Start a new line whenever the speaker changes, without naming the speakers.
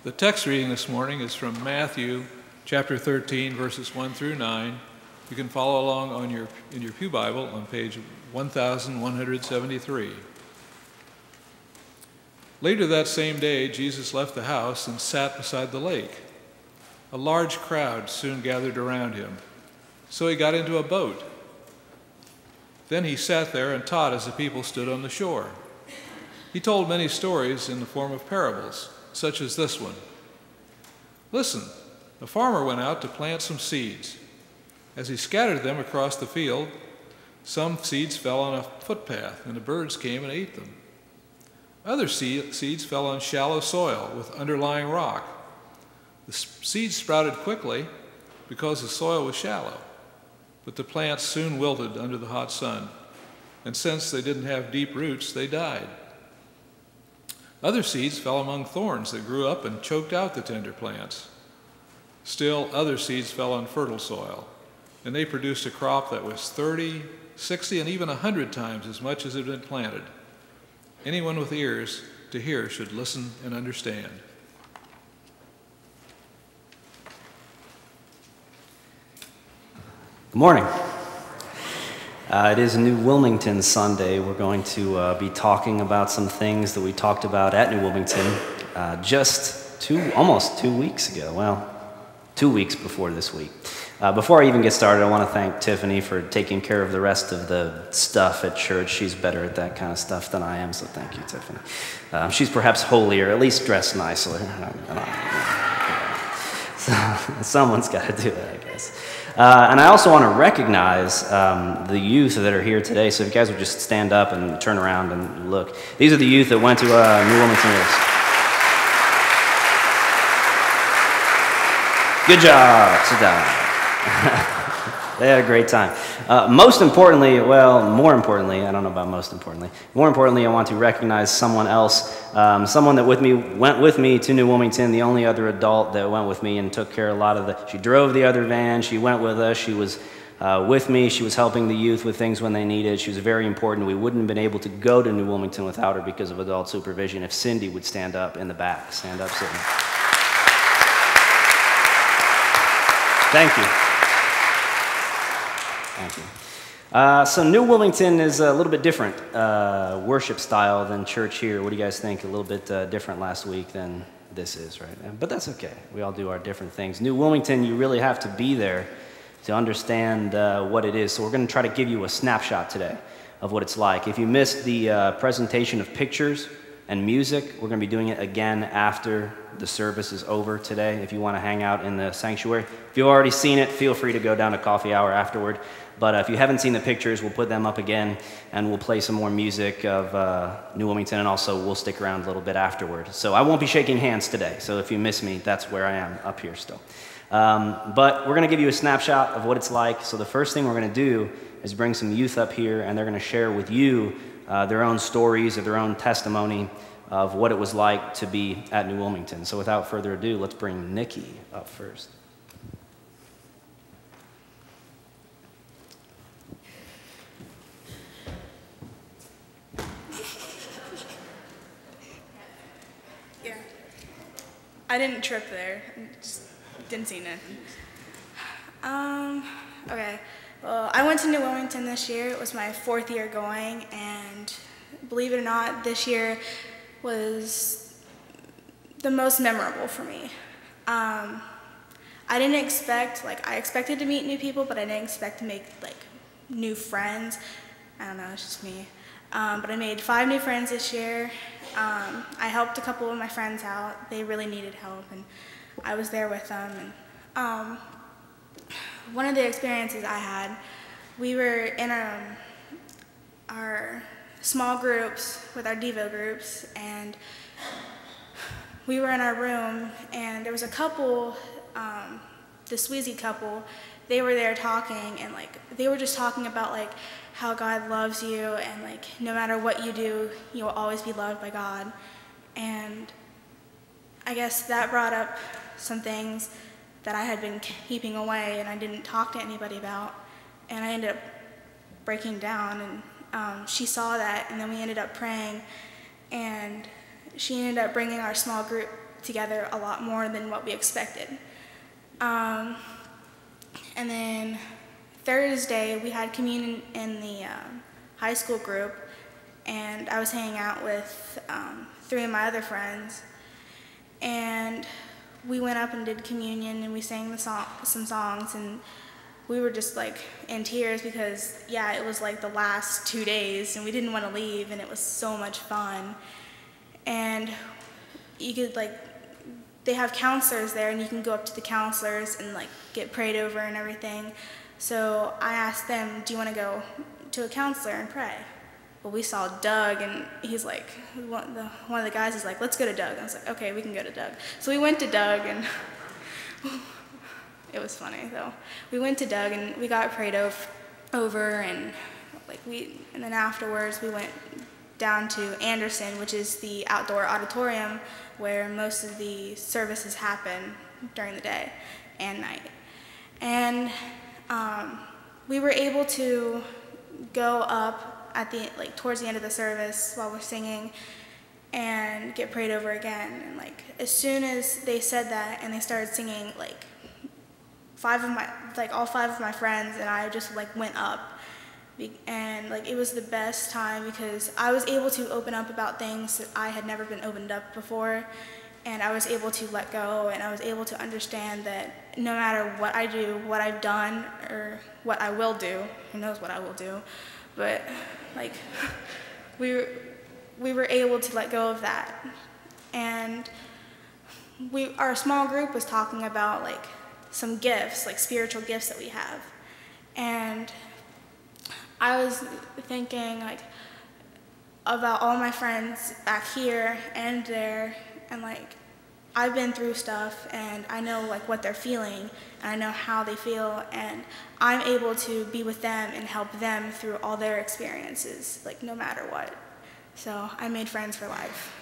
The text reading this morning is from Matthew chapter 13, verses 1 through 9. You can follow along in your Pew Bible on page 1173. Later that same day, Jesus left the house and sat beside the lake. A large crowd soon gathered around him, so he got into a boat. Then he sat there and taught as the people stood on the shore. He told many stories in the form of parables, such as this one. Listen, a farmer went out to plant some seeds. As he scattered them across the field, some seeds fell on a footpath, and the birds came and ate them. Other seeds fell on shallow soil with underlying rock. The seeds sprouted quickly because the soil was shallow, but the plants soon wilted under the hot sun, and since they didn't have deep roots, they died. Other seeds fell among thorns that grew up and choked out the tender plants. Still, other seeds fell on fertile soil, and they produced a crop that was 30, 60, and even 100 times as much as had been planted. Anyone with ears to hear should listen and understand.
Good morning. It is New Wilmington Sunday. We're going to be talking about some things that we talked about at New Wilmington almost 2 weeks ago. Well, 2 weeks before this week. Before I even get started, I want to thank Tiffany for taking care of the rest of the stuff at church. She's better at that kind of stuff than I am, so thank you, Tiffany. She's perhaps holier, at least dressed nicely. So someone's got to do it, I guess. And I also want to recognize the youth that are here today. So if you guys would just stand up and turn around and look. These are the youth that went to New Wilmington. Good job. Sit down. They had a great time. More importantly, I don't know about most importantly. More importantly, I want to recognize someone else, someone that went with me to New Wilmington, the only other adult that went with me and took care of she drove the other van, she went with us, she was with me, she was helping the youth with things when they needed. She was very important. We wouldn't have been able to go to New Wilmington without her because of adult supervision if Cindy would stand up in the back. Stand up, Cindy. Thank you. Thank you. So New Wilmington is a little bit different worship style than church here. What do you guys think? A little bit different last week than this is, right? But that's okay. We all do our different things. New Wilmington, you really have to be there to understand what it is. So we're going to try to give you a snapshot today of what it's like. If you missed the presentation of pictures and music, we're going to be doing it again after the service is over today. If you want to hang out in the sanctuary. If you've already seen it, feel free to go down to coffee hour afterward. But if you haven't seen the pictures, we'll put them up again, and we'll play some more music of New Wilmington, and also we'll stick around a little bit afterward. So I won't be shaking hands today, so if you miss me, that's where I am, up here still. But we're going to give you a snapshot of what it's like. So the first thing we're going to do is bring some youth up here, and they're going to share with you their own stories or their own testimony of what it was like to be at New Wilmington. So without further ado, let's bring Nikki up first.
Yeah. I didn't trip there. Just didn't see nothing. Okay. Well, I went to New Wilmington this year. It was my 4th year going, and believe it or not, this year was the most memorable for me. I didn't expect, I expected to meet new people, but I didn't expect to make, new friends. I don't know, it's just me. But I made 5 new friends this year. I helped a couple of my friends out. They really needed help, and I was there with them. And one of the experiences I had, we were in our small groups with our Devo groups, and we were in our room, and there was a couple, the Sweezy couple. They were there talking, and they were just talking about how God loves you, and no matter what you do, you will always be loved by God. And I guess that brought up some things that I had been keeping away and I didn't talk to anybody about, and I ended up breaking down, and she saw that, and then we ended up praying, and she ended up bringing our small group together a lot more than what we expected. And then Thursday, we had communion in the high school group, and I was hanging out with 3 of my other friends, and we went up and did communion, and we sang some songs, and we were just like in tears because, yeah, it was like the last 2 days, and we didn't want to leave, and it was so much fun. And you could they have counselors there, and you can go up to the counselors and get prayed over and everything. So I asked them, do you want to go to a counselor and pray? Well, we saw Doug, and he's like, one of the guys is like, let's go to Doug. And I was like, okay, we can go to Doug. So we went to Doug, and it was funny though. We went to Doug, and we got prayed over, and and then afterwards we went down to Anderson, which is the outdoor auditorium where most of the services happen during the day and night. And we were able to go up at the towards the end of the service while we're singing and get prayed over again. And as soon as they said that and they started singing, all 5 of my friends and I just went up. And it was the best time because I was able to open up about things that I had never been opened up before, and I was able to let go, and I was able to understand that no matter what I do, what I've done, or what I will do, who knows what I will do, but we were able to let go of that. And our small group was talking about some gifts, spiritual gifts that we have, and I was thinking about all my friends back here and there, and I've been through stuff, and I know what they're feeling, and I know how they feel, and I'm able to be with them and help them through all their experiences, no matter what. So I made friends for life.